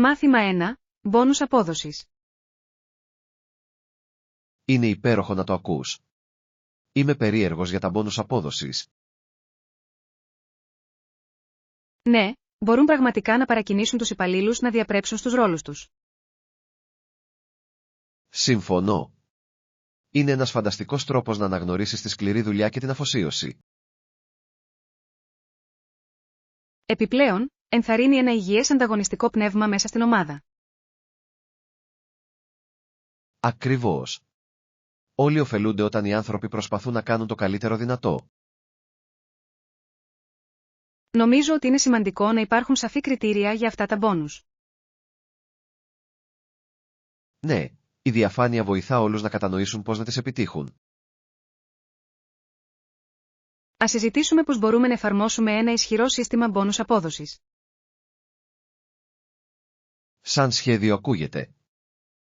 Μάθημα 1. Μπόνους απόδοσης. Είναι υπέροχο να το ακούς. Είμαι περίεργος για τα μπόνους απόδοσης. Ναι, μπορούν πραγματικά να παρακινήσουν τους υπαλλήλους να διαπρέψουν στους ρόλους τους. Συμφωνώ. Είναι ένας φανταστικός τρόπος να αναγνωρίσεις τη σκληρή δουλειά και την αφοσίωση. Επιπλέον, ενθαρρύνει ένα υγιές ανταγωνιστικό πνεύμα μέσα στην ομάδα. Ακριβώς. Όλοι ωφελούνται όταν οι άνθρωποι προσπαθούν να κάνουν το καλύτερο δυνατό. Νομίζω ότι είναι σημαντικό να υπάρχουν σαφή κριτήρια για αυτά τα μπόνους. Ναι, η διαφάνεια βοηθά όλους να κατανοήσουν πώς να τις επιτύχουν. Ας συζητήσουμε πώς μπορούμε να εφαρμόσουμε ένα ισχυρό σύστημα μπόνους απόδοσης. Σαν σχέδιο ακούγεται.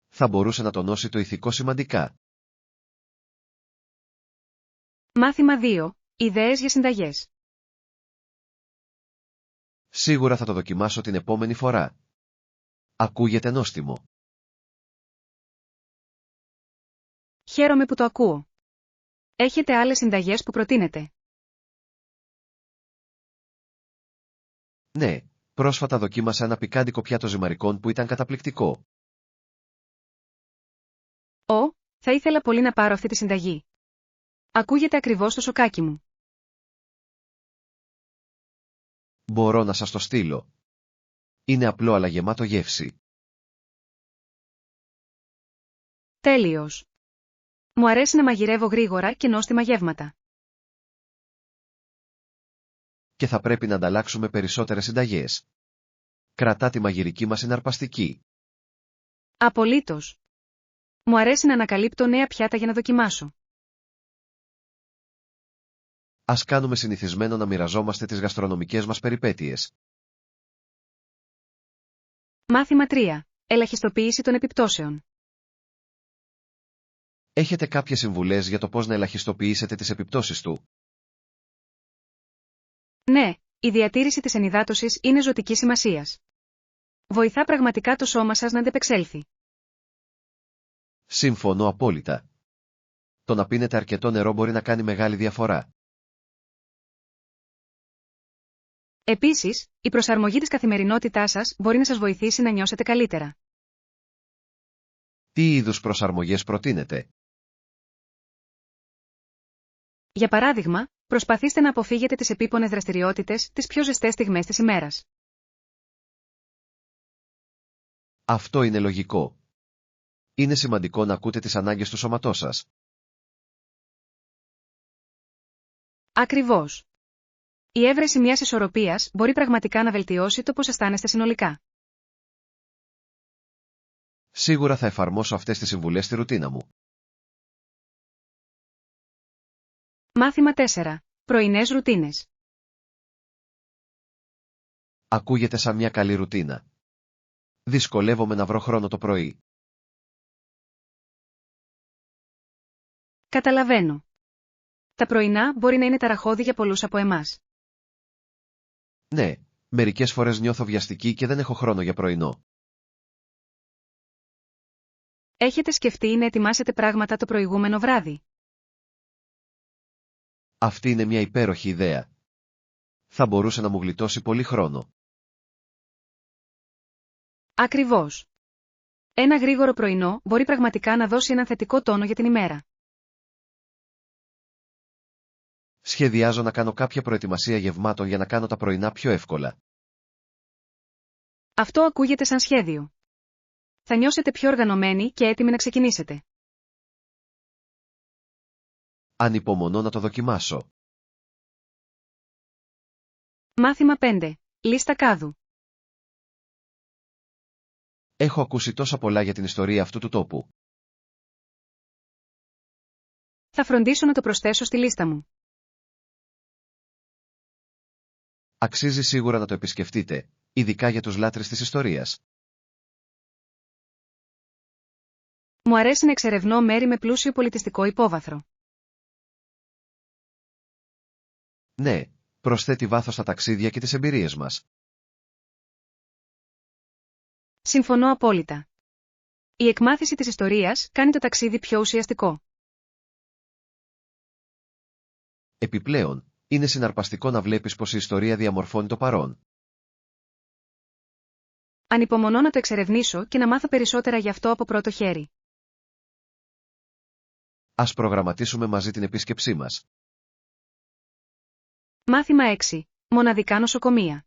Θα μπορούσε να τονώσει το ηθικό σημαντικά. Μάθημα 2. Ιδέες για συνταγές. Σίγουρα θα το δοκιμάσω την επόμενη φορά. Ακούγεται νόστιμο. Χαίρομαι που το ακούω. Έχετε άλλες συνταγές που προτείνετε? Ναι, πρόσφατα δοκίμασα ένα πικάντικο πιάτο ζυμαρικών που ήταν καταπληκτικό. Θα ήθελα πολύ να πάρω αυτή τη συνταγή. Ακούγεται ακριβώς το σοκάκι μου. Μπορώ να σας το στείλω. Είναι απλό αλλά γεμάτο γεύση. Τέλειος. Μου αρέσει να μαγειρεύω γρήγορα και νόστιμα γεύματα. Και θα πρέπει να ανταλλάξουμε περισσότερες συνταγές. Κρατά τη μαγειρική μας συναρπαστική. Απολύτως. Μου αρέσει να ανακαλύπτω νέα πιάτα για να δοκιμάσω. Ας κάνουμε συνηθισμένο να μοιραζόμαστε τις γαστρονομικές μας περιπέτειες. Μάθημα 3. Ελαχιστοποίηση των επιπτώσεων. Έχετε κάποιες συμβουλές για το πώς να ελαχιστοποιήσετε τις επιπτώσεις του? Ναι, η διατήρηση της ενυδάτωσης είναι ζωτικής σημασίας. Βοηθά πραγματικά το σώμα σας να αντεπεξέλθει. Συμφωνώ απόλυτα. Το να πίνετε αρκετό νερό μπορεί να κάνει μεγάλη διαφορά. Επίσης, η προσαρμογή της καθημερινότητάς σας μπορεί να σας βοηθήσει να νιώσετε καλύτερα. Τι είδους προσαρμογές προτείνετε? Για παράδειγμα, προσπαθήστε να αποφύγετε τις επίπονες δραστηριότητες τις πιο ζεστές στιγμές της ημέρας. Αυτό είναι λογικό. Είναι σημαντικό να ακούτε τις ανάγκες του σώματός σας. Ακριβώς. Η έβρεση μιας ισορροπίας μπορεί πραγματικά να βελτιώσει το πώς αισθάνεστε συνολικά. Σίγουρα θα εφαρμόσω αυτές τις συμβουλές στη ρουτίνα μου. Μάθημα 4. Πρωινές ρουτίνες. Ακούγεται σαν μια καλή ρουτίνα. Δυσκολεύομαι να βρω χρόνο το πρωί. Καταλαβαίνω. Τα πρωινά μπορεί να είναι ταραχώδη για πολλούς από εμάς. Ναι, μερικές φορές νιώθω βιαστική και δεν έχω χρόνο για πρωινό. Έχετε σκεφτεί να ετοιμάσετε πράγματα το προηγούμενο βράδυ? Αυτή είναι μια υπέροχη ιδέα. Θα μπορούσε να μου γλιτώσει πολύ χρόνο. Ακριβώς. Ένα γρήγορο πρωινό μπορεί πραγματικά να δώσει έναν θετικό τόνο για την ημέρα. Σχεδιάζω να κάνω κάποια προετοιμασία γευμάτων για να κάνω τα πρωινά πιο εύκολα. Αυτό ακούγεται σαν σχέδιο. Θα νιώσετε πιο οργανωμένοι και έτοιμοι να ξεκινήσετε. Ανυπομονώ να το δοκιμάσω. Μάθημα 5. Λίστα κάδου. Έχω ακούσει τόσα πολλά για την ιστορία αυτού του τόπου. Θα φροντίσω να το προσθέσω στη λίστα μου. Αξίζει σίγουρα να το επισκεφτείτε, ειδικά για τους λάτρεις της ιστορίας. Μου αρέσει να εξερευνώ μέρη με πλούσιο πολιτιστικό υπόβαθρο. Ναι, προσθέτει βάθος στα ταξίδια και τις εμπειρίες μας. Συμφωνώ απόλυτα. Η εκμάθηση της ιστορίας κάνει το ταξίδι πιο ουσιαστικό. Επιπλέον, είναι συναρπαστικό να βλέπεις πως η ιστορία διαμορφώνει το παρόν. Ανυπομονώ να το εξερευνήσω και να μάθω περισσότερα γι' αυτό από πρώτο χέρι. Ας προγραμματίσουμε μαζί την επίσκεψή μας. Μάθημα 6. Μοναδικά νοσοκομεία.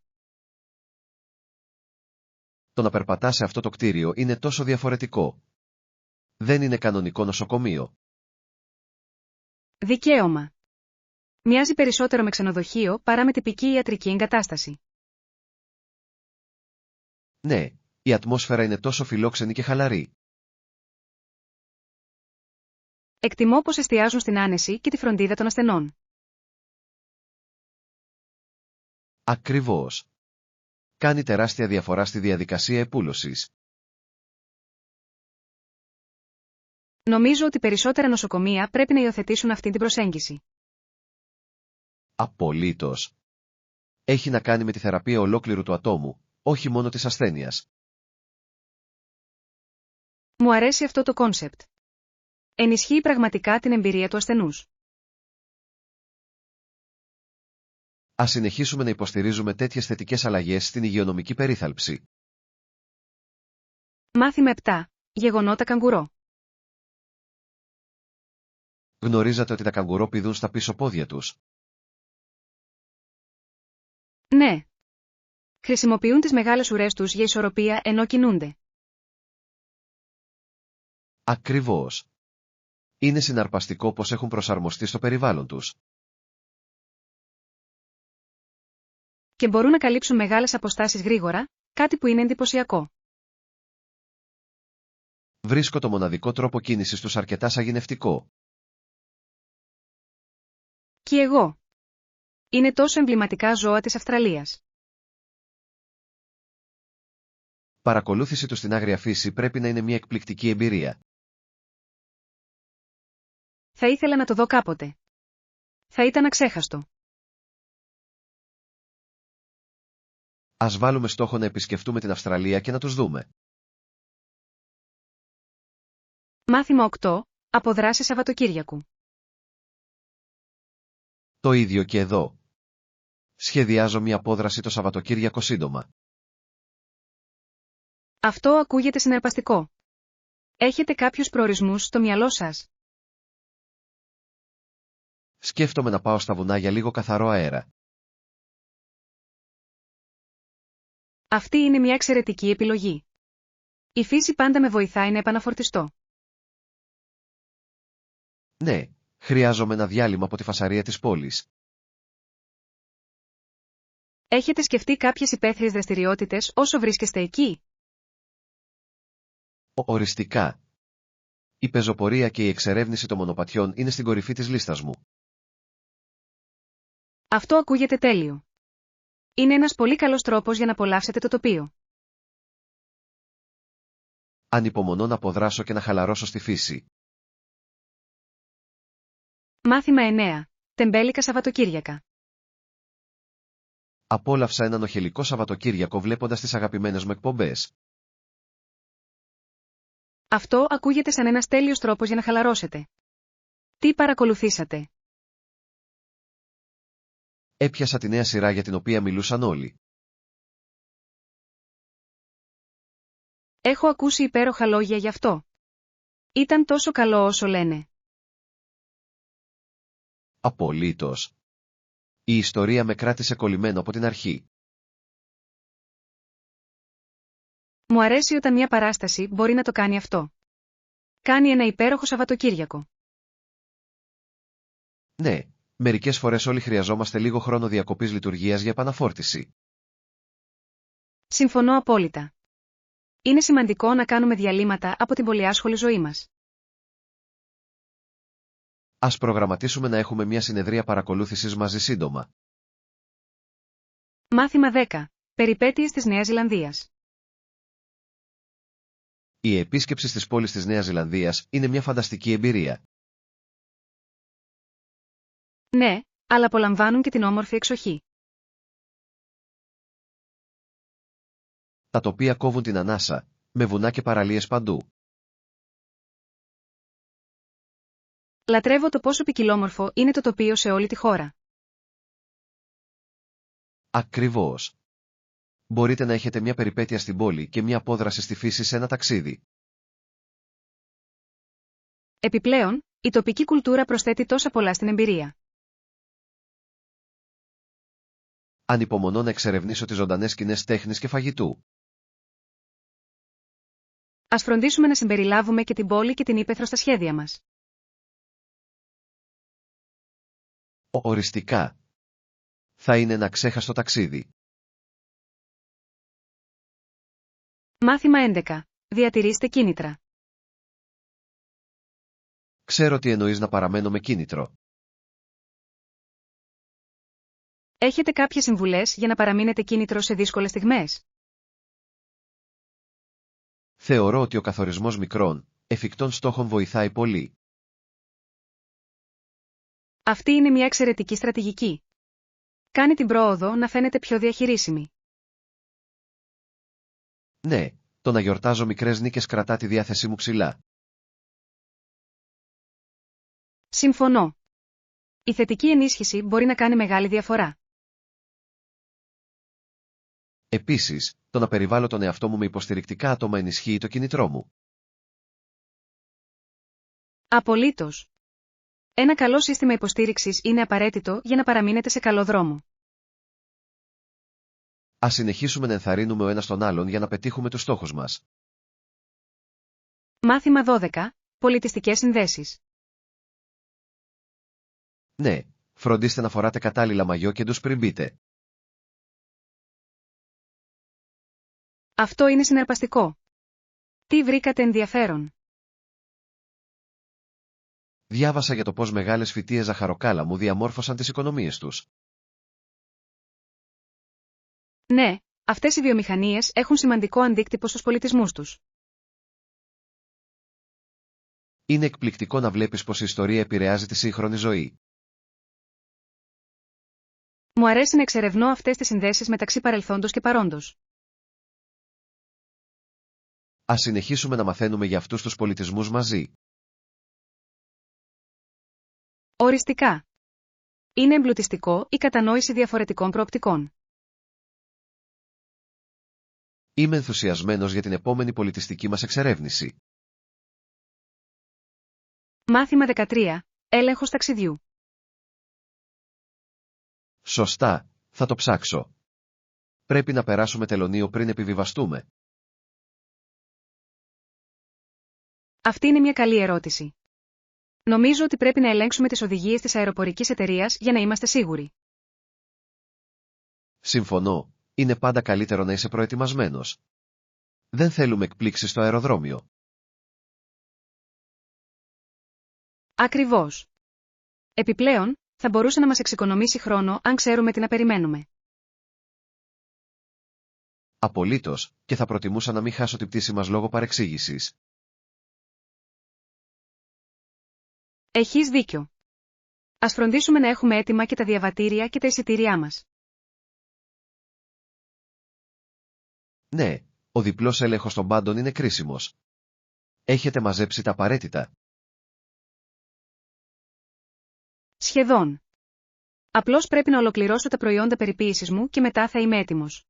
Το να περπατάς σε αυτό το κτίριο είναι τόσο διαφορετικό. Δεν είναι κανονικό νοσοκομείο. Δικαίωμα. Μοιάζει περισσότερο με ξενοδοχείο παρά με τυπική ιατρική εγκατάσταση. Ναι, η ατμόσφαιρα είναι τόσο φιλόξενη και χαλαρή. Εκτιμώ πως εστιάζουν στην άνεση και τη φροντίδα των ασθενών. Ακριβώς. Κάνει τεράστια διαφορά στη διαδικασία επούλωσης. Νομίζω ότι περισσότερα νοσοκομεία πρέπει να υιοθετήσουν αυτή την προσέγγιση. Απολύτως. Έχει να κάνει με τη θεραπεία ολόκληρου του ατόμου, όχι μόνο της ασθένειας. Μου αρέσει αυτό το κόνσεπτ. Ενισχύει πραγματικά την εμπειρία του ασθενούς. Ας συνεχίσουμε να υποστηρίζουμε τέτοιες θετικές αλλαγές στην υγειονομική περίθαλψη. Μάθημα 7. Γεγονότα καγκουρό. Γνωρίζατε ότι τα καγκουρό πηδούν στα πίσω πόδια τους? Ναι. Χρησιμοποιούν τις μεγάλες ουρές τους για ισορροπία ενώ κινούνται. Ακριβώς. Είναι συναρπαστικό πως έχουν προσαρμοστεί στο περιβάλλον τους. Και μπορούν να καλύψουν μεγάλες αποστάσεις γρήγορα, κάτι που είναι εντυπωσιακό. Βρίσκω το μοναδικό τρόπο κίνησης τους αρκετά σαγηνευτικό. Και εγώ. Είναι τόσο εμβληματικά ζώα της Αυστραλίας. Παρακολούθηση τους στην άγρια φύση πρέπει να είναι μια εκπληκτική εμπειρία. Θα ήθελα να το δω κάποτε. Θα ήταν αξέχαστο. Ας βάλουμε στόχο να επισκεφτούμε την Αυστραλία και να τους δούμε. Μάθημα 8. Αποδράσεις Σαββατοκύριακου. Το ίδιο και εδώ. Σχεδιάζω μια απόδραση το Σαββατοκύριακο σύντομα. Αυτό ακούγεται συναρπαστικό. Έχετε κάποιους προορισμούς στο μυαλό σας? Σκέφτομαι να πάω στα βουνά για λίγο καθαρό αέρα. Αυτή είναι μια εξαιρετική επιλογή. Η φύση πάντα με βοηθάει να επαναφορτιστώ. Ναι, χρειάζομαι ένα διάλειμμα από τη φασαρία της πόλης. Έχετε σκεφτεί κάποιες υπαίθριες δραστηριότητες όσο βρίσκεστε εκεί? Οριστικά. Η πεζοπορία και η εξερεύνηση των μονοπατιών είναι στην κορυφή της λίστας μου. Αυτό ακούγεται τέλειο. Είναι ένας πολύ καλός τρόπος για να απολαύσετε το τοπίο. Ανυπομονώ να αποδράσω και να χαλαρώσω στη φύση. Μάθημα 9. Τεμπέλικα Σαββατοκύριακα. Απόλαυσα έναν οχελικό Σαββατοκύριακο βλέποντας τις αγαπημένες μου εκπομπές. Αυτό ακούγεται σαν ένας τέλειος τρόπος για να χαλαρώσετε. Τι παρακολουθήσατε? Έπιασα τη νέα σειρά για την οποία μιλούσαν όλοι. Έχω ακούσει υπέροχα λόγια γι' αυτό. Ήταν τόσο καλό όσο λένε. Απολύτως. Η ιστορία με κράτησε κολλημένο από την αρχή. Μου αρέσει όταν μια παράσταση μπορεί να το κάνει αυτό. Κάνει ένα υπέροχο Σαββατοκύριακο. Ναι, μερικές φορές όλοι χρειαζόμαστε λίγο χρόνο διακοπής λειτουργίας για επαναφόρτιση. Συμφωνώ απόλυτα. Είναι σημαντικό να κάνουμε διαλύματα από την πολυάσχολη ζωή μας. Ας προγραμματίσουμε να έχουμε μια συνεδρία παρακολούθησης μαζί σύντομα. Μάθημα 10. Περιπέτειες της Νέας Ζηλανδίας. Η επίσκεψη στις πόλεις της Νέας Ζηλανδίας είναι μια φανταστική εμπειρία. Ναι, αλλά απολαμβάνουν και την όμορφη εξοχή. Τα τοπία κόβουν την ανάσα, Με βουνά και παραλίες παντού. Λατρεύω το πόσο ποικιλόμορφο είναι το τοπίο σε όλη τη χώρα. Ακριβώς. Μπορείτε να έχετε μια περιπέτεια στην πόλη και μια απόδραση στη φύση σε ένα ταξίδι. Επιπλέον, η τοπική κουλτούρα προσθέτει τόσα πολλά στην εμπειρία. Ανυπομονώ να εξερευνήσω τις ζωντανές σκηνές τέχνης και φαγητού. Ας φροντίσουμε να συμπεριλάβουμε και την πόλη και την ύπαιθρο στα σχέδια μας. Οριστικά. Θα είναι ένα ξέχαστο ταξίδι. Μάθημα 11. Διατηρήστε κίνητρα. Ξέρω τι εννοείς να παραμένω με κίνητρο. Έχετε κάποιες συμβουλές για να παραμείνετε κίνητρο σε δύσκολες στιγμές? Θεωρώ ότι ο καθορισμός μικρών, εφικτών στόχων βοηθάει πολύ. Αυτή είναι μια εξαιρετική στρατηγική. Κάνει την πρόοδο να φαίνεται πιο διαχειρίσιμη. Ναι, το να γιορτάζω μικρές νίκες κρατά τη διάθεσή μου ψηλά. Συμφωνώ. Η θετική ενίσχυση μπορεί να κάνει μεγάλη διαφορά. Επίσης, το να περιβάλλω τον εαυτό μου με υποστηρικτικά άτομα ενισχύει το κίνητρό μου. Απολύτως. Ένα καλό σύστημα υποστήριξης είναι απαραίτητο για να παραμείνετε σε καλό δρόμο. Ας συνεχίσουμε να ενθαρρύνουμε ο ένας τον άλλον για να πετύχουμε τους στόχους μας. Μάθημα 12. Πολιτιστικές συνδέσεις. Ναι, φροντίστε να φοράτε κατάλληλα μαγιό και ντους πριν μπείτε. Αυτό είναι συναρπαστικό. Τι βρήκατε ενδιαφέρον? Διάβασα για το πώς μεγάλες φυτείες ζαχαροκάλαμου διαμόρφωσαν τις οικονομίες τους. Ναι, αυτές οι βιομηχανίες έχουν σημαντικό αντίκτυπο στους πολιτισμούς τους. Είναι εκπληκτικό να βλέπεις πως η ιστορία επηρεάζει τη σύγχρονη ζωή. Μου αρέσει να εξερευνώ αυτές τις συνδέσεις μεταξύ παρελθόντος και παρόντος. Ας συνεχίσουμε να μαθαίνουμε για αυτούς τους πολιτισμούς μαζί. Οριστικά. Είναι εμπλουτιστικό η κατανόηση διαφορετικών προοπτικών. Είμαι ενθουσιασμένος για την επόμενη πολιτιστική μας εξερεύνηση. Μάθημα 13. Έλεγχος ταξιδιού. Σωστά, θα το ψάξω. Πρέπει να περάσουμε τελωνείο πριν επιβιβαστούμε. Αυτή είναι μια καλή ερώτηση. Νομίζω ότι πρέπει να ελέγξουμε τις οδηγίες της αεροπορικής εταιρείας για να είμαστε σίγουροι. Συμφωνώ, είναι πάντα καλύτερο να είσαι προετοιμασμένος. Δεν θέλουμε εκπλήξεις στο αεροδρόμιο. Ακριβώς. Επιπλέον, θα μπορούσε να μας εξοικονομήσει χρόνο αν ξέρουμε τι να περιμένουμε. Απολύτως, και θα προτιμούσα να μην χάσω την πτήση μας λόγω παρεξήγησης. Έχεις δίκιο. Ας φροντίσουμε να έχουμε έτοιμα και τα διαβατήρια και τα εισιτήριά μας. Ναι, ο διπλός έλεγχος των πάντων είναι κρίσιμος. Έχετε μαζέψει τα απαραίτητα? Σχεδόν. Απλώς πρέπει να ολοκληρώσω τα προϊόντα περιποίησης μου και μετά θα είμαι έτοιμος.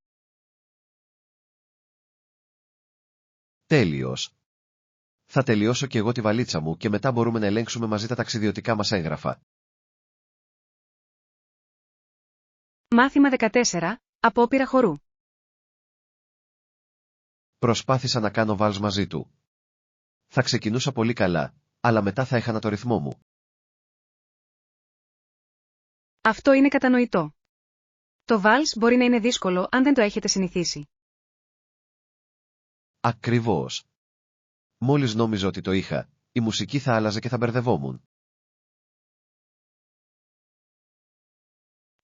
Τέλειος. Θα τελειώσω και εγώ τη βαλίτσα μου και μετά μπορούμε να ελέγξουμε μαζί τα ταξιδιωτικά μας έγγραφα. Μάθημα 14. Απόπειρα χορού. Προσπάθησα να κάνω βάλς μαζί του. Θα ξεκινούσα πολύ καλά, αλλά μετά θα έχανα το ρυθμό μου. Αυτό είναι κατανοητό. Το βάλς μπορεί να είναι δύσκολο αν δεν το έχετε συνηθίσει. Ακριβώς. Μόλις νόμιζα ότι το είχα, η μουσική θα άλλαζε και θα μπερδευόμουν.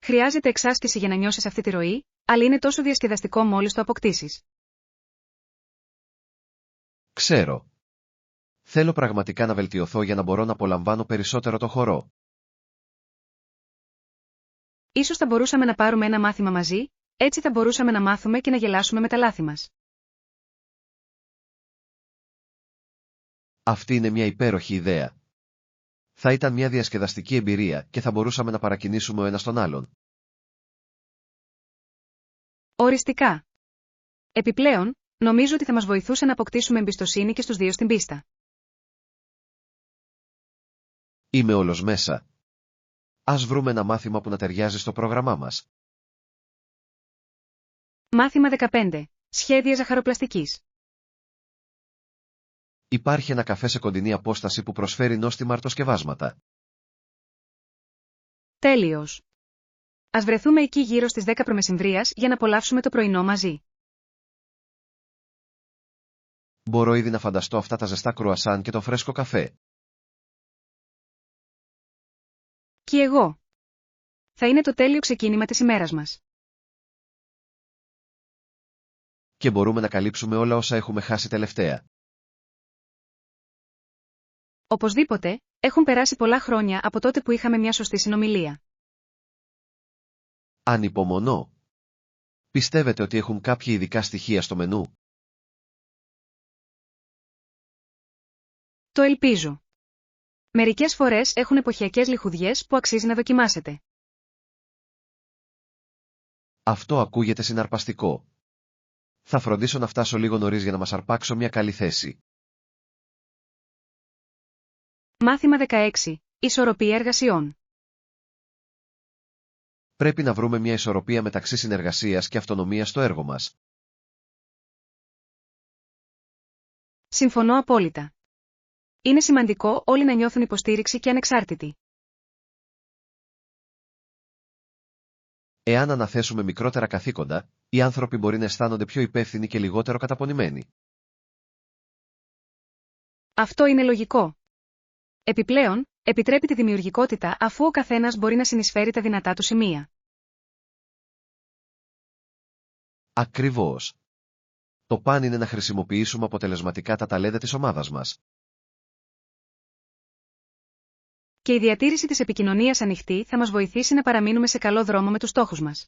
Χρειάζεται εξάσκηση για να νιώσεις αυτή τη ροή, αλλά είναι τόσο διασκεδαστικό μόλις το αποκτήσεις. Ξέρω. Θέλω πραγματικά να βελτιωθώ για να μπορώ να απολαμβάνω περισσότερο το χορό. Ίσως θα μπορούσαμε να πάρουμε ένα μάθημα μαζί, έτσι θα μπορούσαμε να μάθουμε και να γελάσουμε με τα λάθη μας. Αυτή είναι μια υπέροχη ιδέα. Θα ήταν μια διασκεδαστική εμπειρία και θα μπορούσαμε να παρακινήσουμε ο ένας τον άλλον. Οριστικά. Επιπλέον, νομίζω ότι θα μας βοηθούσε να αποκτήσουμε εμπιστοσύνη και στους δύο στην πίστα. Είμαι όλος μέσα. Ας βρούμε ένα μάθημα που να ταιριάζει στο πρόγραμμά μας. Μάθημα 15. Σχέδια ζαχαροπλαστικής. Υπάρχει ένα καφέ σε κοντινή απόσταση που προσφέρει νόστιμα αρτοσκευάσματα. Τέλειος. Ας βρεθούμε εκεί γύρω στις 10 π.μ. για να απολαύσουμε το πρωινό μαζί. Μπορώ ήδη να φανταστώ αυτά τα ζεστά κρουασάν και το φρέσκο καφέ. Κι εγώ. Θα είναι το τέλειο ξεκίνημα της ημέρας μας. Και μπορούμε να καλύψουμε όλα όσα έχουμε χάσει τελευταία. Οπωσδήποτε, έχουν περάσει πολλά χρόνια από τότε που είχαμε μια σωστή συνομιλία. Ανυπομονώ. Πιστεύετε ότι έχουν κάποια ειδικά στοιχεία στο μενού? Το ελπίζω. Μερικές φορές έχουν εποχιακές λιχουδιές που αξίζει να δοκιμάσετε. Αυτό ακούγεται συναρπαστικό. Θα φροντίσω να φτάσω λίγο νωρίς για να μας αρπάξω μια καλή θέση. Μάθημα 16. Ισορροπία εργασιών. Πρέπει να βρούμε μια ισορροπία μεταξύ συνεργασίας και αυτονομίας στο έργο μας. Συμφωνώ απόλυτα. Είναι σημαντικό όλοι να νιώθουν υποστήριξη και ανεξάρτητοι. Εάν αναθέσουμε μικρότερα καθήκοντα, οι άνθρωποι μπορεί να αισθάνονται πιο υπεύθυνοι και λιγότερο καταπονημένοι. Αυτό είναι λογικό. Επιπλέον, επιτρέπει τη δημιουργικότητα αφού ο καθένας μπορεί να συνεισφέρει τα δυνατά του σημεία. Ακριβώς. Το παν είναι να χρησιμοποιήσουμε αποτελεσματικά τα ταλέντα της ομάδας μας. Και η διατήρηση της επικοινωνίας ανοιχτή θα μας βοηθήσει να παραμείνουμε σε καλό δρόμο με τους στόχους μας.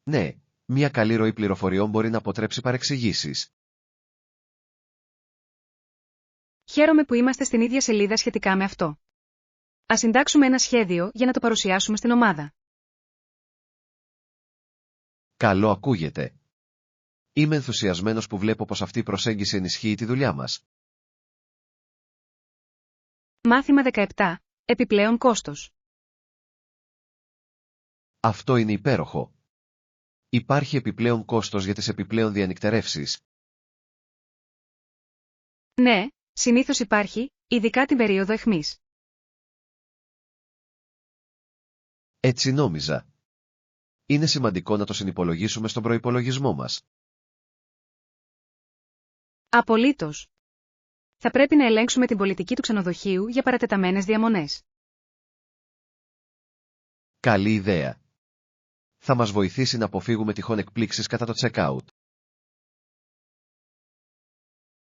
Ναι, μια καλή ροή πληροφοριών μπορεί να αποτρέψει παρεξηγήσεις. Χαίρομαι που είμαστε στην ίδια σελίδα σχετικά με αυτό. Ας συντάξουμε ένα σχέδιο για να το παρουσιάσουμε στην ομάδα. Καλό ακούγεται. Είμαι ενθουσιασμένος που βλέπω πως αυτή η προσέγγιση ενισχύει τη δουλειά μας. Μάθημα 17. Επιπλέον κόστος. Αυτό είναι υπέροχο. Υπάρχει επιπλέον κόστος για τις επιπλέον διανυκτερεύσεις. Ναι, συνήθως υπάρχει, ειδικά την περίοδο αιχμής. Έτσι νόμιζα. Είναι σημαντικό να το συνυπολογίσουμε στον προϋπολογισμό μας. Απολύτως. Θα πρέπει να ελέγξουμε την πολιτική του ξενοδοχείου για παρατεταμένες διαμονές. Καλή ιδέα. Θα μας βοηθήσει να αποφύγουμε τυχόν εκπλήξεις κατά το check-out.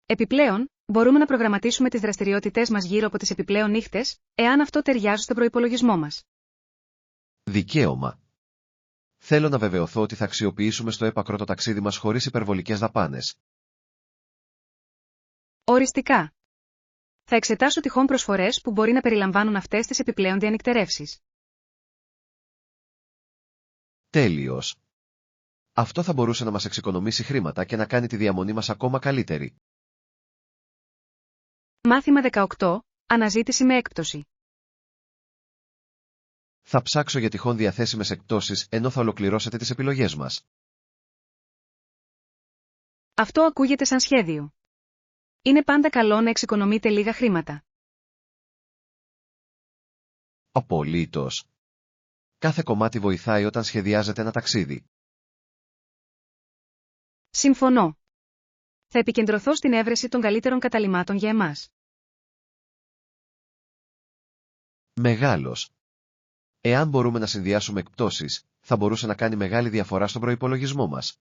Επιπλέον, μπορούμε να προγραμματίσουμε τις δραστηριότητές μας γύρω από τις επιπλέον νύχτες, εάν αυτό ταιριάζει στον προϋπολογισμό μας. Δικαίωμα. Θέλω να βεβαιωθώ ότι θα αξιοποιήσουμε στο έπακρο το ταξίδι μας χωρίς υπερβολικές δαπάνες. Οριστικά. Θα εξετάσω τυχόν προσφορές που μπορεί να περιλαμβάνουν αυτές τις επιπλέον διανυκτερεύσεις. Τέλειος. Αυτό θα μπορούσε να μας εξοικονομήσει χρήματα και να κάνει τη διαμονή μας ακόμα καλύτερη. Μάθημα 18. Αναζήτηση με έκπτωση. Θα ψάξω για τυχόν διαθέσιμες εκπτώσεις ενώ θα ολοκληρώσετε τις επιλογές μας. Αυτό ακούγεται σαν σχέδιο. Είναι πάντα καλό να εξοικονομείτε λίγα χρήματα. Απολύτως. Κάθε κομμάτι βοηθάει όταν σχεδιάζετε ένα ταξίδι. Συμφωνώ. Θα επικεντρωθώ στην έβρεση των καλύτερων καταλυμάτων για εμάς. Μεγάλος. Εάν μπορούμε να συνδυάσουμε εκπτώσεις, θα μπορούσε να κάνει μεγάλη διαφορά στον προϋπολογισμό μας.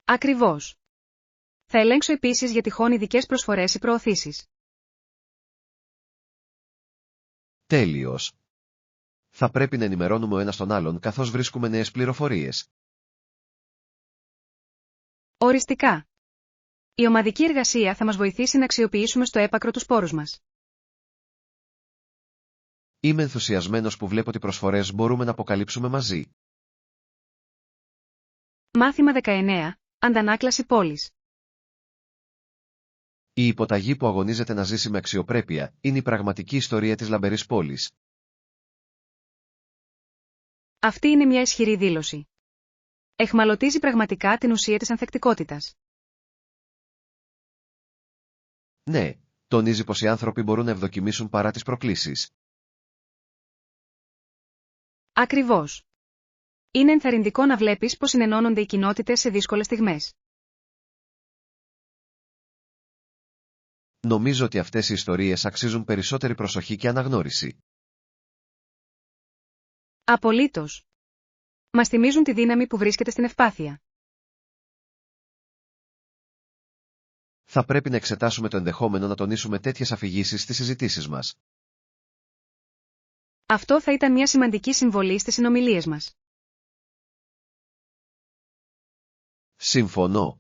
Ακριβώς. Θα ελέγξω επίσης για τυχόν ειδικές προσφορές ή προωθήσεις. Τέλειος. Θα πρέπει να ενημερώνουμε ο ένας τον άλλον καθώς βρίσκουμε νέες πληροφορίες. Οριστικά. Η ομαδική εργασία θα μας βοηθήσει να αξιοποιήσουμε στο έπακρο τους πόρους μας. Είμαι ενθουσιασμένος που βλέπω τι προσφορές μπορούμε να αποκαλύψουμε μαζί. Μάθημα 19. Αντανάκλαση πόλης. Η υποταγή που αγωνίζεται να ζήσει με αξιοπρέπεια είναι η πραγματική ιστορία της λαμπερής πόλης. Αυτή είναι μια ισχυρή δήλωση. Εχμαλωτίζει πραγματικά την ουσία της ανθεκτικότητας. Ναι, τονίζει πως οι άνθρωποι μπορούν να ευδοκιμήσουν παρά τις προκλήσεις. Ακριβώς. Είναι ενθαρρυντικό να βλέπεις πως συνενώνονται οι κοινότητες σε δύσκολες στιγμές. Νομίζω ότι αυτές οι ιστορίες αξίζουν περισσότερη προσοχή και αναγνώριση. Απολύτως. Μας θυμίζουν τη δύναμη που βρίσκεται στην ευπάθεια. Θα πρέπει να εξετάσουμε το ενδεχόμενο να τονίσουμε τέτοιες αφηγήσεις στις συζητήσεις μας. Αυτό θα ήταν μια σημαντική συμβολή στις συνομιλίες μας. Συμφωνώ.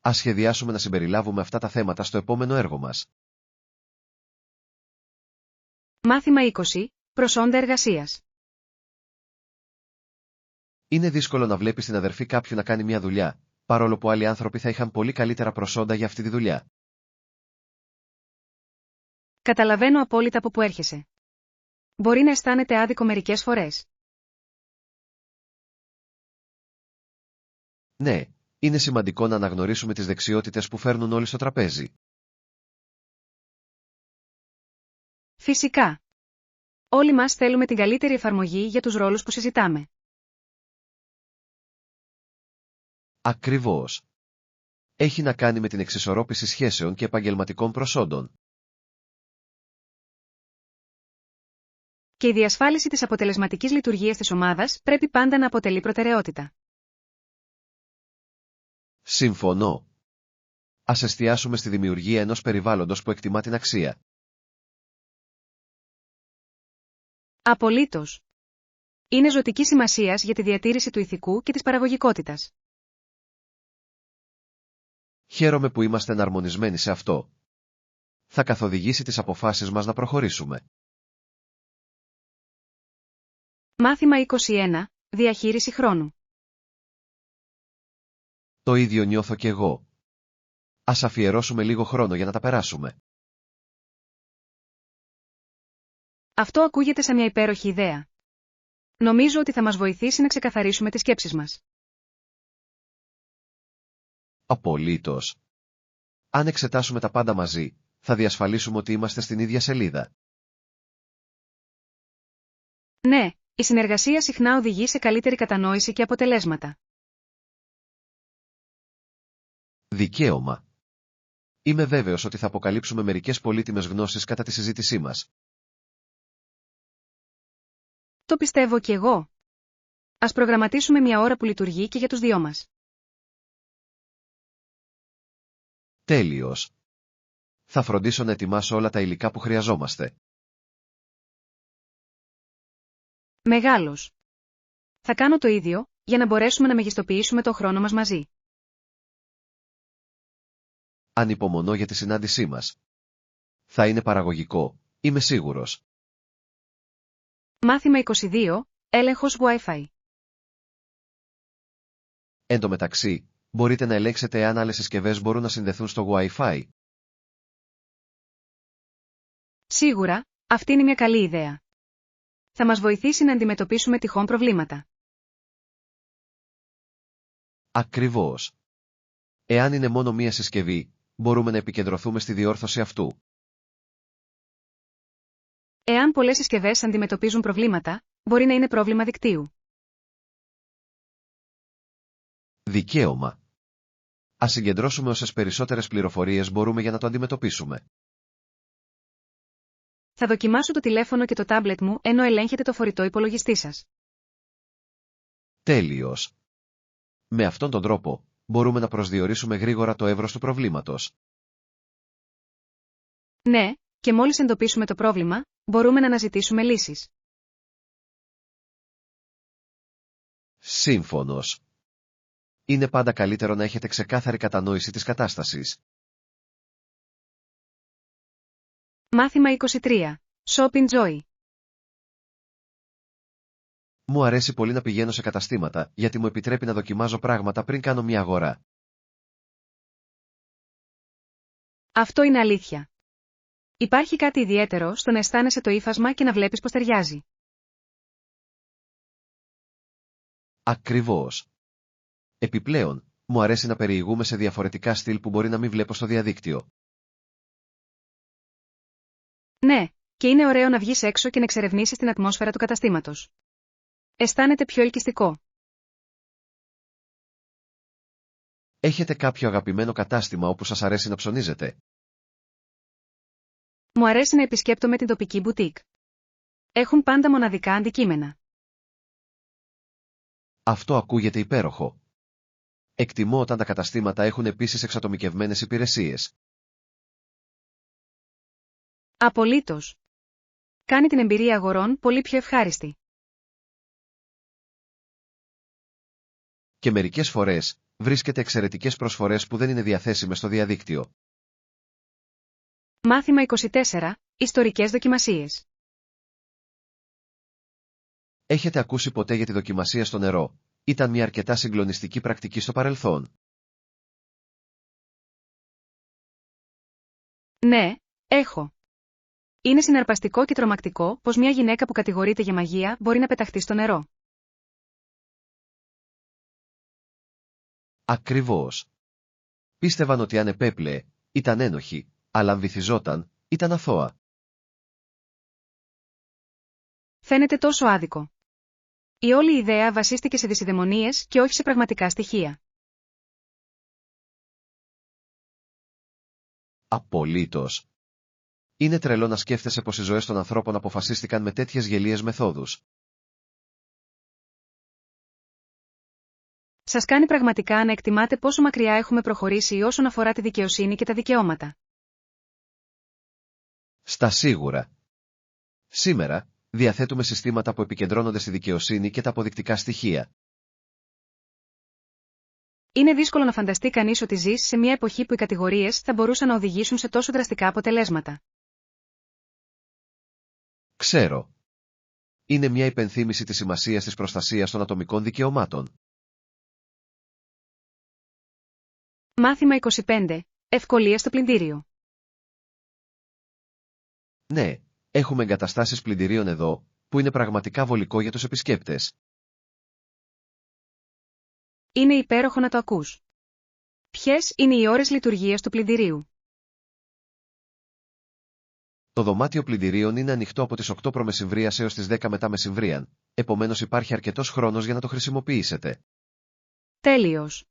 Ας σχεδιάσουμε να συμπεριλάβουμε αυτά τα θέματα στο επόμενο έργο μας. Μάθημα 20. Προσόντα εργασίας. Είναι δύσκολο να βλέπεις την αδερφή κάποιου να κάνει μια δουλειά, παρόλο που άλλοι άνθρωποι θα είχαν πολύ καλύτερα προσόντα για αυτή τη δουλειά. Καταλαβαίνω απόλυτα από πού έρχεσαι. Μπορεί να αισθάνεται άδικο μερικές φορές. Ναι, είναι σημαντικό να αναγνωρίσουμε τις δεξιότητες που φέρνουν όλοι στο τραπέζι. Φυσικά. Όλοι μας θέλουμε την καλύτερη εφαρμογή για τους ρόλους που συζητάμε. Ακριβώς. Έχει να κάνει με την εξισορρόπηση σχέσεων και επαγγελματικών προσόντων. Και η διασφάλιση της αποτελεσματικής λειτουργίας της ομάδας πρέπει πάντα να αποτελεί προτεραιότητα. Συμφωνώ. Ας εστιάσουμε στη δημιουργία ενός περιβάλλοντος που εκτιμά την αξία. Απολύτως. Είναι ζωτική σημασίας για τη διατήρηση του ηθικού και της παραγωγικότητας. Χαίρομαι που είμαστε εναρμονισμένοι σε αυτό. Θα καθοδηγήσει τις αποφάσεις μας να προχωρήσουμε. Μάθημα 21. Διαχείριση χρόνου. Το ίδιο νιώθω κι εγώ. Ας αφιερώσουμε λίγο χρόνο για να τα περάσουμε. Αυτό ακούγεται σαν μια υπέροχη ιδέα. Νομίζω ότι θα μας βοηθήσει να ξεκαθαρίσουμε τις σκέψεις μας. Απολύτως. Αν εξετάσουμε τα πάντα μαζί, θα διασφαλίσουμε ότι είμαστε στην ίδια σελίδα. Ναι, η συνεργασία συχνά οδηγεί σε καλύτερη κατανόηση και αποτελέσματα. Δικαίωμα. Είμαι βέβαιος ότι θα αποκαλύψουμε μερικές πολύτιμες γνώσεις κατά τη συζήτησή μας. Το πιστεύω κι εγώ. Ας προγραμματίσουμε μια ώρα που λειτουργεί και για τους δυο μας. Τέλειος. Θα φροντίσω να ετοιμάσω όλα τα υλικά που χρειαζόμαστε. Μεγάλος. Θα κάνω το ίδιο, για να μπορέσουμε να μεγιστοποιήσουμε το χρόνο μας μαζί. Ανυπομονώ για τη συνάντησή μας. Θα είναι παραγωγικό, είμαι σίγουρος. Μάθημα 22. Έλεγχος Wi-Fi. Εν τω μεταξύ, μπορείτε να ελέγξετε εάν άλλες συσκευές μπορούν να συνδεθούν στο Wi-Fi. Σίγουρα, αυτή είναι μια καλή ιδέα. Θα μας βοηθήσει να αντιμετωπίσουμε τυχόν προβλήματα. Ακριβώς. Εάν είναι μόνο μία συσκευή, μπορούμε να επικεντρωθούμε στη διόρθωση αυτού. Εάν πολλές συσκευές αντιμετωπίζουν προβλήματα, μπορεί να είναι πρόβλημα δικτύου. Δικαίωμα. Ας συγκεντρώσουμε όσες περισσότερες πληροφορίες μπορούμε για να το αντιμετωπίσουμε. Θα δοκιμάσω το τηλέφωνο και το τάμπλετ μου ενώ ελέγχετε το φορητό υπολογιστή σας. Τέλειος. Με αυτόν τον τρόπο, μπορούμε να προσδιορίσουμε γρήγορα το εύρος του προβλήματος. Ναι, και μόλις εντοπίσουμε το πρόβλημα, μπορούμε να αναζητήσουμε λύσεις. Σύμφωνος. Είναι πάντα καλύτερο να έχετε ξεκάθαρη κατανόηση της κατάστασης. Μάθημα 23. Shopping Joy. Μου αρέσει πολύ να πηγαίνω σε καταστήματα, γιατί μου επιτρέπει να δοκιμάζω πράγματα πριν κάνω μια αγορά. Αυτό είναι αλήθεια. Υπάρχει κάτι ιδιαίτερο στο να αισθάνεσαι το ύφασμα και να βλέπεις πως ταιριάζει. Ακριβώς. Επιπλέον, μου αρέσει να περιηγούμε σε διαφορετικά στυλ που μπορεί να μην βλέπω στο διαδίκτυο. Ναι, και είναι ωραίο να βγεις έξω και να εξερευνήσεις την ατμόσφαιρα του καταστήματος. Αισθάνεται πιο ελκυστικό. Έχετε κάποιο αγαπημένο κατάστημα όπου σας αρέσει να ψωνίζετε? Μου αρέσει να επισκέπτομαι την τοπική μπουτίκ. Έχουν πάντα μοναδικά αντικείμενα. Αυτό ακούγεται υπέροχο. Εκτιμώ όταν τα καταστήματα έχουν επίσης εξατομικευμένες υπηρεσίες. Απολύτως. Κάνει την εμπειρία αγορών πολύ πιο ευχάριστη. Και μερικές φορές, βρίσκετε εξαιρετικές προσφορές που δεν είναι διαθέσιμες στο διαδίκτυο. Μάθημα 24. Ιστορικές δοκιμασίες. Έχετε ακούσει ποτέ για τη δοκιμασία στο νερό? Ήταν μια αρκετά συγκλονιστική πρακτική στο παρελθόν. Ναι, έχω. Είναι συναρπαστικό και τρομακτικό πως μια γυναίκα που κατηγορείται για μαγεία μπορεί να πεταχτεί στο νερό. Ακριβώς. Πίστευαν ότι αν επέπλεε, ήταν ένοχη, αλλά αν βυθιζόταν, ήταν αθώα. Φαίνεται τόσο άδικο. Η όλη ιδέα βασίστηκε σε δυσιδαιμονίες και όχι σε πραγματικά στοιχεία. Απολύτως. Είναι τρελό να σκέφτεσαι πως οι ζωές των ανθρώπων αποφασίστηκαν με τέτοιες γελίες μεθόδους. Σας κάνει πραγματικά να εκτιμάτε πόσο μακριά έχουμε προχωρήσει όσον αφορά τη δικαιοσύνη και τα δικαιώματα. Στα σίγουρα. Σήμερα, διαθέτουμε συστήματα που επικεντρώνονται στη δικαιοσύνη και τα αποδεικτικά στοιχεία. Είναι δύσκολο να φανταστεί κανείς ότι ζεις σε μια εποχή που οι κατηγορίες θα μπορούσαν να οδηγήσουν σε τόσο δραστικά αποτελέσματα. Ξέρω. Είναι μια υπενθύμηση της σημασίας της προστασίας των ατομικών δικαιωμάτων. Μάθημα 25. Ευκολία στο πλυντήριο. Ναι, έχουμε εγκαταστάσεις πλυντηρίων εδώ, που είναι πραγματικά βολικό για τους επισκέπτες. Είναι υπέροχο να το ακούς. Ποιες είναι οι ώρες λειτουργίας του πλυντηρίου? Το δωμάτιο πλυντηρίων είναι ανοιχτό από τις 8 π.μ. έως τις 10 μετά μεσημβρίαν, επομένως υπάρχει αρκετός χρόνος για να το χρησιμοποιήσετε. Τέλειος.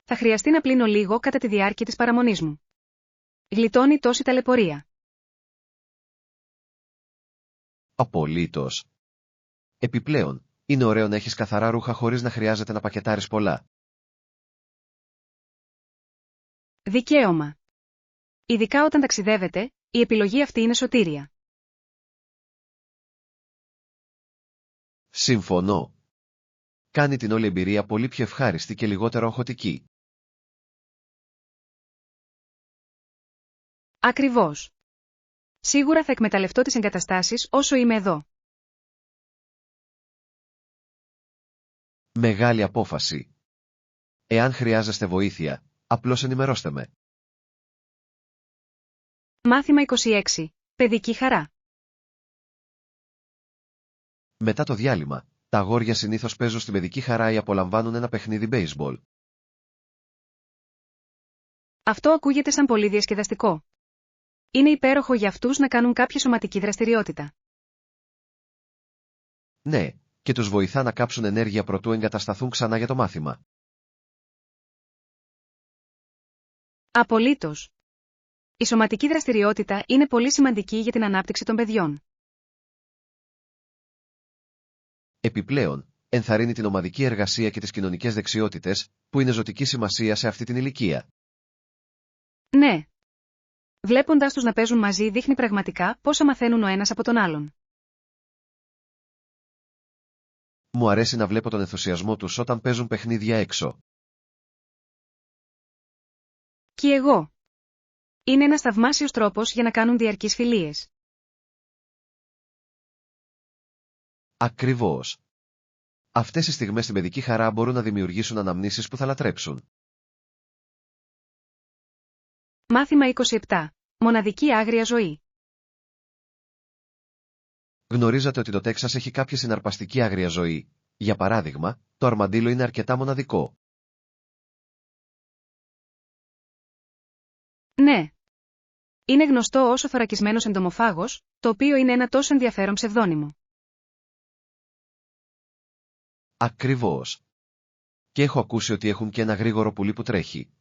Θα χρειαστεί να πλύνω λίγο κατά τη διάρκεια της παραμονής μου. Γλιτώνει τόση ταλαιπωρία. Απολύτως. Επιπλέον, είναι ωραίο να έχεις καθαρά ρούχα χωρίς να χρειάζεται να πακετάρεις πολλά. Δικαίωμα. Ειδικά όταν ταξιδεύετε, η επιλογή αυτή είναι σωτήρια. Συμφωνώ. Κάνει την όλη εμπειρία πολύ πιο ευχάριστη και λιγότερο αγχωτική. Ακριβώς. Σίγουρα θα εκμεταλλευτώ τις εγκαταστάσεις όσο είμαι εδώ. Μεγάλη απόφαση. Εάν χρειάζεστε βοήθεια, απλώς ενημερώστε με. Μάθημα 26. Παιδική χαρά. Μετά το διάλειμμα, τα αγόρια συνήθως παίζουν στην παιδική χαρά ή απολαμβάνουν ένα παιχνίδι baseball. Αυτό ακούγεται σαν πολύ διασκεδαστικό. Είναι υπέροχο για αυτούς να κάνουν κάποια σωματική δραστηριότητα. Ναι, και τους βοηθά να κάψουν ενέργεια προτού εγκατασταθούν ξανά για το μάθημα. Απολύτως. Η σωματική δραστηριότητα είναι πολύ σημαντική για την ανάπτυξη των παιδιών. Επιπλέον, ενθαρρύνει την ομαδική εργασία και τις κοινωνικές δεξιότητες, που είναι ζωτική σημασία σε αυτή την ηλικία. Ναι. Βλέποντας τους να παίζουν μαζί δείχνει πραγματικά πόσα μαθαίνουν ο ένας από τον άλλον. Μου αρέσει να βλέπω τον ενθουσιασμό τους όταν παίζουν παιχνίδια έξω. Κι εγώ. Είναι ένας θαυμάσιος τρόπος για να κάνουν διαρκείς φιλίες. Ακριβώς. Αυτές οι στιγμές στην παιδική χαρά μπορούν να δημιουργήσουν αναμνήσεις που θα λατρέψουν. Μάθημα 27. Μοναδική άγρια ζωή. Γνωρίζατε ότι το Τέξας έχει κάποια συναρπαστική άγρια ζωή. Για παράδειγμα, το αρμαντίλο είναι αρκετά μοναδικό. Ναι. Είναι γνωστό ως ο θωρακισμένος εντομοφάγος, το οποίο είναι ένα τόσο ενδιαφέρον ψευδώνυμο. Ακριβώς. Και έχω ακούσει ότι έχουν και ένα γρήγορο πουλί που τρέχει.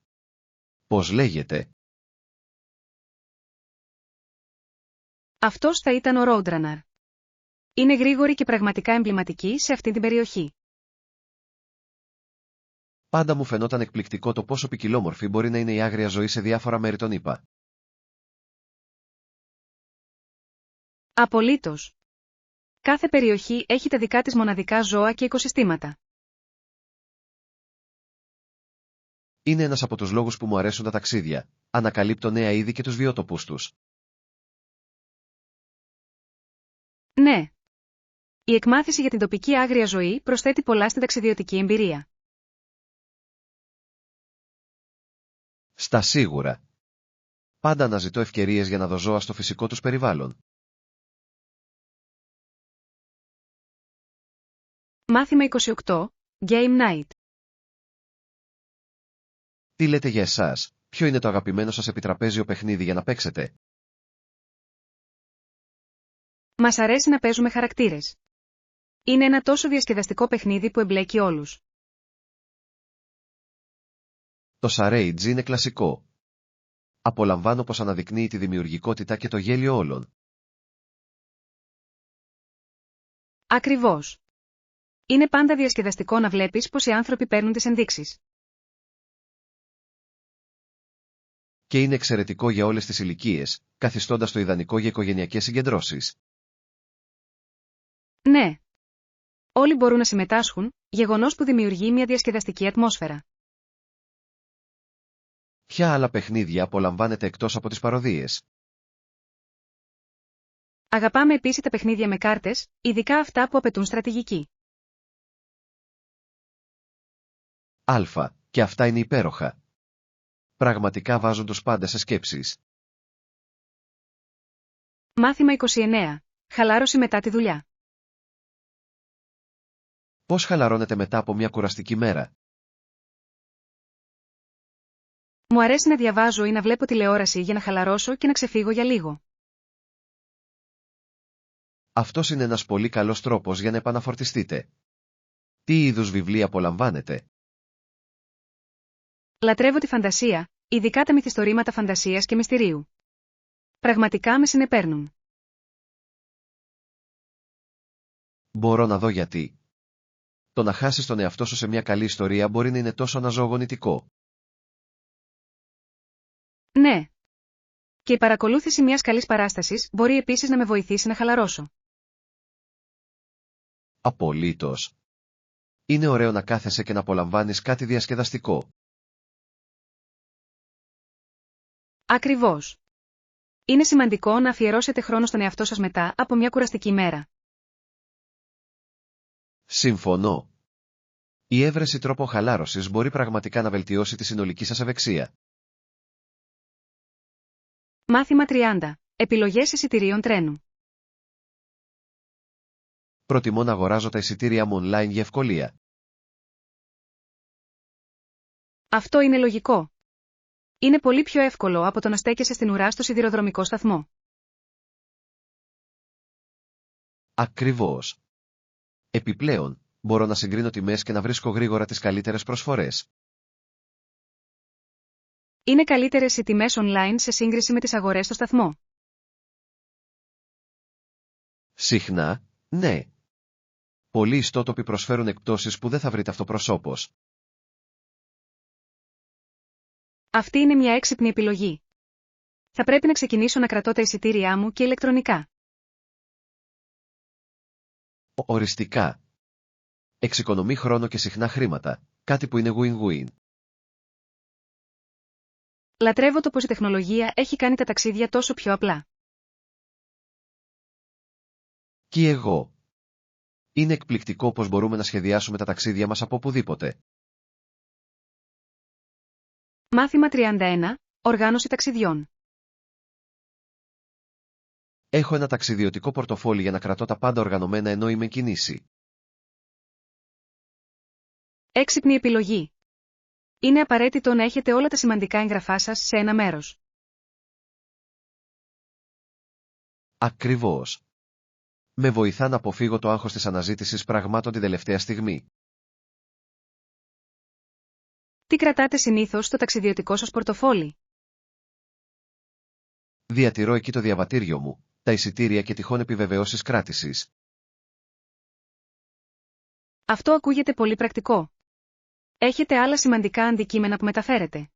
Πώς λέγεται? Αυτός θα ήταν ο Roadrunner. Είναι γρήγορη και πραγματικά εμβληματική σε αυτή την περιοχή. Πάντα μου φαινόταν εκπληκτικό το πόσο ποικιλόμορφη μπορεί να είναι η άγρια ζωή σε διάφορα μέρη των ΗΠΑ. Απολύτως. Κάθε περιοχή έχει τα δικά της μοναδικά ζώα και οικοσυστήματα. Είναι ένας από τους λόγους που μου αρέσουν τα ταξίδια. Ανακαλύπτω νέα είδη και τους βιότοπους τους. Ναι. Η εκμάθηση για την τοπική άγρια ζωή προσθέτει πολλά στην ταξιδιωτική εμπειρία. Στα σίγουρα. Πάντα αναζητώ ευκαιρίες για να δω ζώα στο φυσικό τους περιβάλλον. Μάθημα 28. Game Night. Τι λέτε για εσάς? Ποιο είναι το αγαπημένο σας επιτραπέζιο παιχνίδι για να παίξετε? Μας αρέσει να παίζουμε χαρακτήρες. Είναι ένα τόσο διασκεδαστικό παιχνίδι που εμπλέκει όλους. Το Charades είναι κλασικό. Απολαμβάνω πως αναδεικνύει τη δημιουργικότητα και το γέλιο όλων. Ακριβώς. Είναι πάντα διασκεδαστικό να βλέπεις πως οι άνθρωποι παίρνουν τις ενδείξεις. Και είναι εξαιρετικό για όλες τις ηλικίες, καθιστώντας το ιδανικό για οικογενειακές συγκεντρώσεις. Ναι. Όλοι μπορούν να συμμετάσχουν, γεγονός που δημιουργεί μια διασκεδαστική ατμόσφαιρα. Ποια άλλα παιχνίδια απολαμβάνετε εκτός από τις παροδίες? Αγαπάμε επίσης τα παιχνίδια με κάρτες, ειδικά αυτά που απαιτούν στρατηγική. Και αυτά είναι υπέροχα. Πραγματικά βάζουν τους πάντες σε σκέψεις. Μάθημα 29. Χαλάρωση μετά τη δουλειά. Πώς χαλαρώνετε μετά από μια κουραστική μέρα? Μου αρέσει να διαβάζω ή να βλέπω τηλεόραση για να χαλαρώσω και να ξεφύγω για λίγο. Αυτός είναι ένας πολύ καλός τρόπος για να επαναφορτιστείτε. Τι είδους βιβλία απολαμβάνετε? Λατρεύω τη φαντασία, ειδικά τα μυθιστορήματα φαντασίας και μυστηρίου. Πραγματικά με συνεπέρνουν. Μπορώ να δω γιατί. Το να χάσεις τον εαυτό σου σε μια καλή ιστορία μπορεί να είναι τόσο αναζωογονητικό. Ναι. Και η παρακολούθηση μιας καλής παράστασης μπορεί επίσης να με βοηθήσει να χαλαρώσω. Απολύτως. Είναι ωραίο να κάθεσαι και να απολαμβάνεις κάτι διασκεδαστικό. Ακριβώς. Είναι σημαντικό να αφιερώσετε χρόνο στον εαυτό σας μετά από μια κουραστική μέρα. Συμφωνώ. Η έβρεση τρόπων χαλάρωσης μπορεί πραγματικά να βελτιώσει τη συνολική σας ευεξία. Μάθημα 30. Επιλογές εισιτηρίων τρένου. Προτιμώ να αγοράζω τα εισιτήρια μου online για ευκολία. Αυτό είναι λογικό. Είναι πολύ πιο εύκολο από το να στέκεσαι στην ουρά στο σιδηροδρομικό σταθμό. Ακριβώς. Επιπλέον, μπορώ να συγκρίνω τιμές και να βρίσκω γρήγορα τις καλύτερες προσφορές. Είναι καλύτερες οι τιμές online σε σύγκριση με τις αγορές στο σταθμό. Συχνά, ναι. Πολλοί ιστότοποι προσφέρουν εκπτώσεις που δεν θα βρείτε αυτοπροσώπως. Αυτή είναι μια έξυπνη επιλογή. Θα πρέπει να ξεκινήσω να κρατώ τα εισιτήριά μου και ηλεκτρονικά. Οριστικά. Εξοικονομεί χρόνο και συχνά χρήματα, κάτι που είναι win-win. Λατρεύω το πως η τεχνολογία έχει κάνει τα ταξίδια τόσο πιο απλά. Κι εγώ. Είναι εκπληκτικό πως μπορούμε να σχεδιάσουμε τα ταξίδια μας από οπουδήποτε. Μάθημα 31. Οργάνωση ταξιδιών. Έχω ένα ταξιδιωτικό πορτοφόλι για να κρατώ τα πάντα οργανωμένα ενώ είμαι κινήσει. Έξυπνη επιλογή. Είναι απαραίτητο να έχετε όλα τα σημαντικά έγγραφά σας σε ένα μέρος. Ακριβώς. Με βοηθά να αποφύγω το άγχος της αναζήτησης πραγμάτων την τελευταία στιγμή. Τι κρατάτε συνήθως στο ταξιδιωτικό σας πορτοφόλι? Διατηρώ εκεί το διαβατήριο μου, τα εισιτήρια και τυχόν επιβεβαιώσεις κράτησης. Αυτό ακούγεται πολύ πρακτικό. Έχετε άλλα σημαντικά αντικείμενα που μεταφέρετε?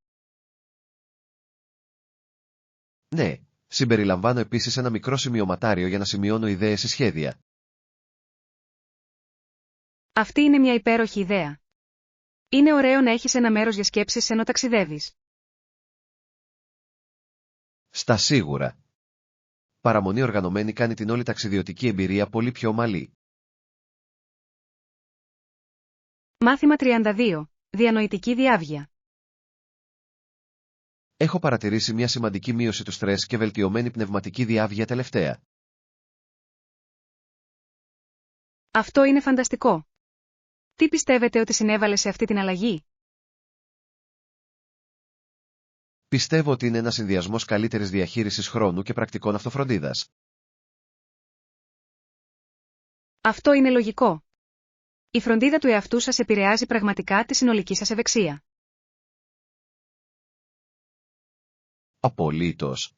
Ναι, συμπεριλαμβάνω επίσης ένα μικρό σημειωματάριο για να σημειώνω ιδέες ή σχέδια. Αυτή είναι μια υπέροχη ιδέα. Είναι ωραίο να έχεις ένα μέρος για σκέψεις ενώ ταξιδεύεις. Στα σίγουρα. Παραμονή οργανωμένη κάνει την όλη ταξιδιωτική εμπειρία πολύ πιο ομαλή. Μάθημα 32. Διανοητική διάβγεια. Έχω παρατηρήσει μια σημαντική μείωση του στρες και βελτιωμένη πνευματική διάβγεια τελευταία. Αυτό είναι φανταστικό. Τι πιστεύετε ότι συνέβαλε σε αυτή την αλλαγή? Πιστεύω ότι είναι ένας συνδυασμός καλύτερης διαχείρισης χρόνου και πρακτικών αυτοφροντίδας. Αυτό είναι λογικό. Η φροντίδα του εαυτού σας επηρεάζει πραγματικά τη συνολική σας ευεξία. Απολύτως.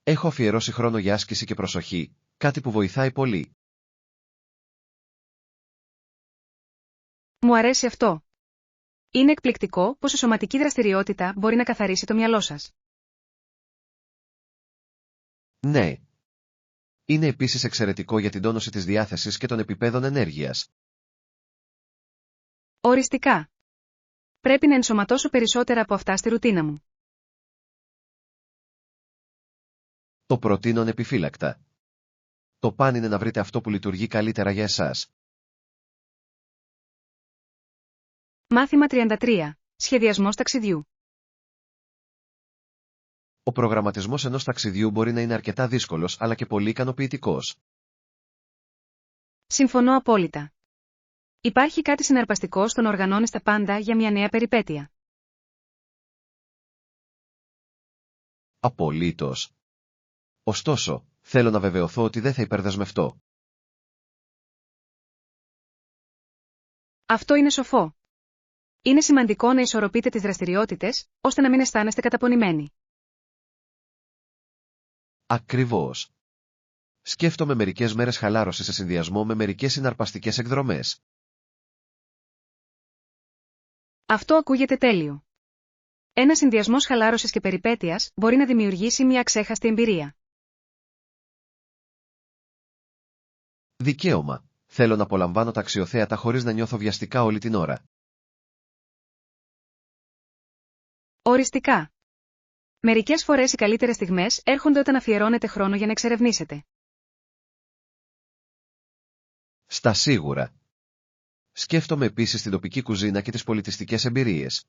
Έχω αφιερώσει χρόνο για άσκηση και προσοχή, κάτι που βοηθάει πολύ. Μου αρέσει αυτό. Είναι εκπληκτικό πως η σωματική δραστηριότητα μπορεί να καθαρίσει το μυαλό σας. Ναι. Είναι επίσης εξαιρετικό για την τόνωση της διάθεσης και των επιπέδων ενέργειας. Οριστικά. Πρέπει να ενσωματώσω περισσότερα από αυτά στη ρουτίνα μου. Το προτείνω ανεπιφύλακτα. Το παν είναι να βρείτε αυτό που λειτουργεί καλύτερα για εσάς. Μάθημα 33. Σχεδιασμός ταξιδιού. Ο προγραμματισμός ενός ταξιδιού μπορεί να είναι αρκετά δύσκολος αλλά και πολύ ικανοποιητικός. Συμφωνώ απόλυτα. Υπάρχει κάτι συναρπαστικό στο να οργανώνεις τα πάντα για μια νέα περιπέτεια. Απολύτως. Ωστόσο, θέλω να βεβαιωθώ ότι δεν θα υπερδεσμευτώ. Αυτό είναι σοφό. Είναι σημαντικό να ισορροπείτε τις δραστηριότητες, ώστε να μην αισθάνεστε καταπονημένοι. Ακριβώς. Σκέφτομαι μερικές μέρες χαλάρωσης σε συνδυασμό με μερικές συναρπαστικές εκδρομές. Αυτό ακούγεται τέλειο. Ένας συνδυασμός χαλάρωσης και περιπέτειας μπορεί να δημιουργήσει μια αξέχαστη εμπειρία. Δικαίωμα. Θέλω να απολαμβάνω τα αξιοθέατα χωρίς να νιώθω βιαστικά όλη την ώρα. Οριστικά. Μερικές φορές οι καλύτερες στιγμές έρχονται όταν αφιερώνετε χρόνο για να εξερευνήσετε. Στα σίγουρα. Σκέφτομαι επίσης την τοπική κουζίνα και τις πολιτιστικές εμπειρίες.